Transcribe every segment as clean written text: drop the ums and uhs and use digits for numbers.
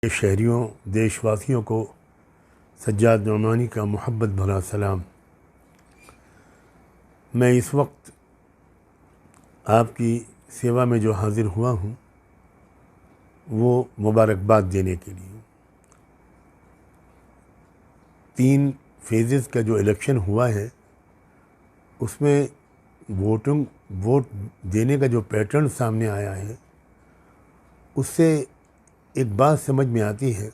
शहरियों देशवासियों को सज्जाद नौमानी का मोहब्बत भरा सलाम। मैं इस वक्त आपकी सेवा में जो हाज़िर हुआ हूँ वो मुबारकबाद देने के लिए। 3 फेजेस का जो इलेक्शन हुआ है उसमें वोट देने का जो पैटर्न सामने आया है उससे एक बात समझ में आती है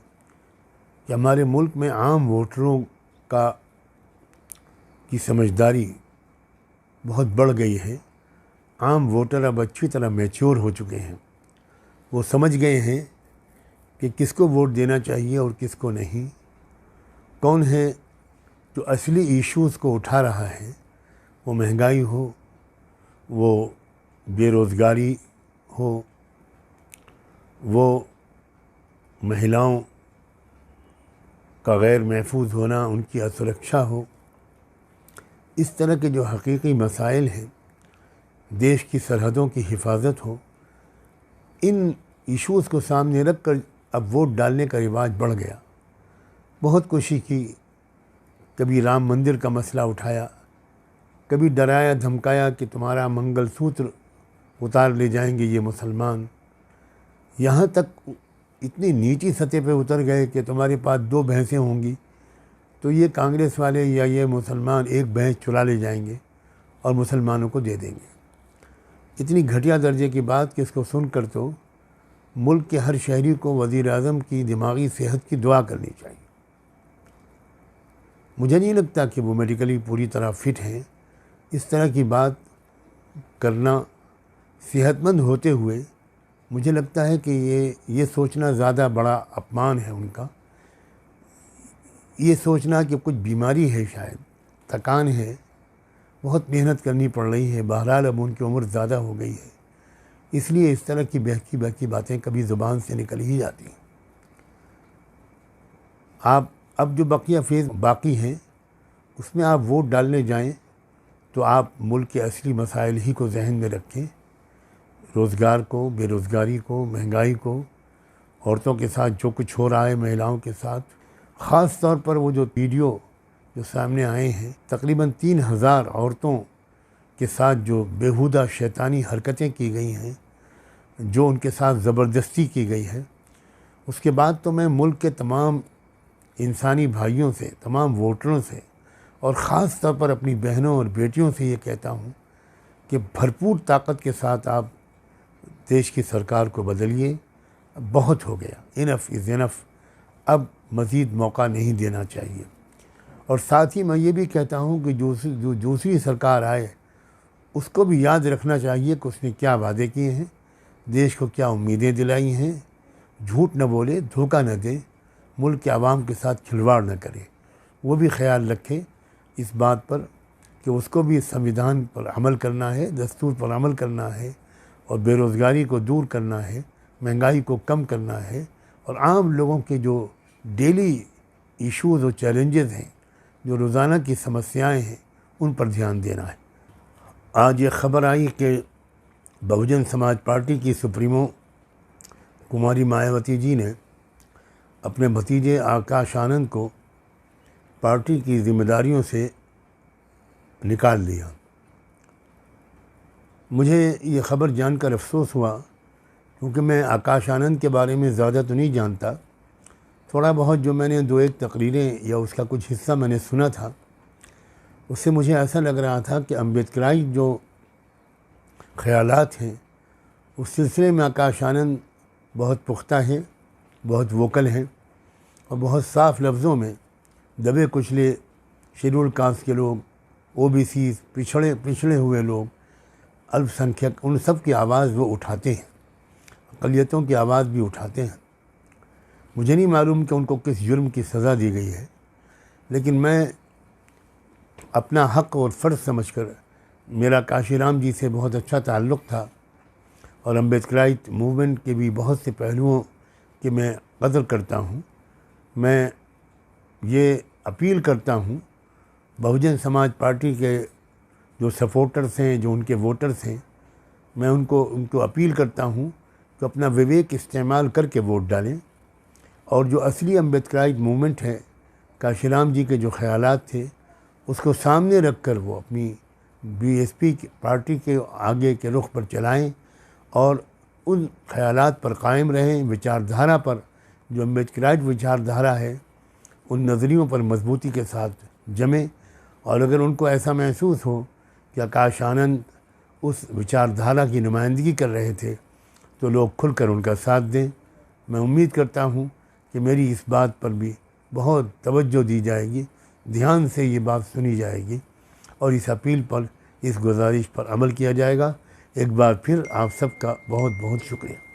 कि हमारे मुल्क में आम वोटरों की समझदारी बहुत बढ़ गई है। आम वोटर अब अच्छी तरह मैच्योर हो चुके हैं। वो समझ गए हैं कि किसको वोट देना चाहिए और किसको नहीं, कौन है जो असली इश्यूज़ को उठा रहा है, वो महंगाई हो, वो बेरोज़गारी हो, वो महिलाओं का गैर महफूज होना, उनकी असुरक्षा हो। इस तरह के जो हकीकी मसाइल हैं, देश की सरहदों की हिफाजत हो, इन इश्यूज़ को सामने रख कर अब वोट डालने का रिवाज बढ़ गया। बहुत कोशिश की, कभी राम मंदिर का मसला उठाया, कभी डराया धमकाया कि तुम्हारा मंगलसूत्र उतार ले जाएंगे ये मुसलमान, यहाँ तक इतनी नीची सतह पे उतर गए कि तुम्हारे पास 2 भैंसें होंगी तो ये कांग्रेस वाले या ये मुसलमान एक भैंस चुरा ले जाएंगे और मुसलमानों को दे देंगे। इतनी घटिया दर्जे की बात कि इसको सुनकर तो मुल्क के हर शहरी को वज़ीर आज़म की दिमागी सेहत की दुआ करनी चाहिए। मुझे नहीं लगता कि वो मेडिकली पूरी तरह फिट हैं। इस तरह की बात करना सेहतमंद होते हुए मुझे लगता है कि ये सोचना ज़्यादा बड़ा अपमान है उनका। ये सोचना कि कुछ बीमारी है, शायद थकान है, बहुत मेहनत करनी पड़ रही है। बहरहाल अब उनकी उम्र ज़्यादा हो गई है, इसलिए इस तरह की बहकी बहकी बातें कभी ज़ुबान से निकल ही जाती हैं। आप अब जो बकिया फेज़ बाकी हैं उसमें आप वोट डालने जाएं तो आप मुल्क के असली मसाइल ही को जहन में रखें। रोज़गार को, बेरोज़गारी को, महंगाई को, औरतों के साथ जो कुछ हो रहा है, महिलाओं के साथ, ख़ास तौर पर वो जो वीडियो जो सामने आए हैं, तकरीबन 3000 औरतों के साथ जो बेहुदा शैतानी हरकतें की गई हैं, जो उनके साथ ज़बरदस्ती की गई है, उसके बाद तो मैं मुल्क के तमाम इंसानी भाइयों से, तमाम वोटरों से और ख़ास तौर पर अपनी बहनों और बेटियों से ये कहता हूँ कि भरपूर ताकत के साथ आप देश की सरकार को बदलिए। बहुत हो गया, इनफ इज़ इनफ। अब मज़ीद मौका नहीं देना चाहिए। और साथ ही मैं ये भी कहता हूँ कि जो दूसरी सरकार आए उसको भी याद रखना चाहिए कि उसने क्या वादे किए हैं, देश को क्या उम्मीदें दिलाई हैं। झूठ न बोले, धोखा न दे, मुल्क के आवाम के साथ खिलवाड़ न करे। वो भी ख्याल रखे इस बात पर कि उसको भी संविधान पर अमल करना है, दस्तूर पर अमल करना है और बेरोज़गारी को दूर करना है, महंगाई को कम करना है और आम लोगों के जो डेली इश्यूज़ और चैलेंजेस हैं, जो रोज़ाना की समस्याएं हैं, उन पर ध्यान देना है। आज ये ख़बर आई कि बहुजन समाज पार्टी की सुप्रीमो कुमारी मायावती जी ने अपने भतीजे आकाश आनंद को पार्टी की ज़िम्मेदारियों से निकाल दिया। मुझे ये ख़बर जानकर अफसोस हुआ, क्योंकि मैं आकाश आनंद के बारे में ज़्यादा तो नहीं जानता। थोड़ा बहुत जो मैंने 2-1 तकरीरें या उसका कुछ हिस्सा मैंने सुना था, उससे मुझे ऐसा लग रहा था कि अम्बेडकराई जो ख़यालात हैं उस सिलसिले में आकाश आनंद बहुत पुख्ता हैं, बहुत वोकल हैं और बहुत साफ़ लफ्ज़ों में दबे कुचले शेड्यूल कास्ट के लोग, OBC, पिछड़े हुए लोग, अल्पसंख्यक, उन सब की आवाज़ वो उठाते हैं, अक़लियतों की आवाज़ भी उठाते हैं। मुझे नहीं मालूम कि उनको किस जुर्म की सज़ा दी गई है, लेकिन मैं अपना हक़ और फ़र्ज़ समझकर, मेरा काशीराम जी से बहुत अच्छा ताल्लुक़ था और अम्बेडकराइट मूवमेंट के भी बहुत से पहलुओं की मैं कदर करता हूँ। मैं ये अपील करता हूँ बहुजन समाज पार्टी के जो सपोर्टर्स हैं, जो उनके वोटर्स हैं, मैं उनको अपील करता हूँ कि अपना विवेक इस्तेमाल करके वोट डालें। और जो असली अम्बेडकराइट मूवमेंट है, काशीराम जी के जो ख़यालात थे उसको सामने रख कर वो अपनी बीएसपी पार्टी के आगे के रुख पर चलाएं और उन ख़यालात पर कायम रहें, विचारधारा पर, जो अम्बेडकराइट विचारधारा है उन नज़रियों पर मजबूती के साथ जमें। और अगर उनको ऐसा महसूस हो कि आकाश आनंद उस विचारधारा की नुमाइंदगी कर रहे थे तो लोग खुलकर उनका साथ दें। मैं उम्मीद करता हूँ कि मेरी इस बात पर भी बहुत तवज्जो दी जाएगी, ध्यान से ये बात सुनी जाएगी और इस अपील पर, इस गुजारिश पर अमल किया जाएगा। एक बार फिर आप सबका बहुत बहुत शुक्रिया।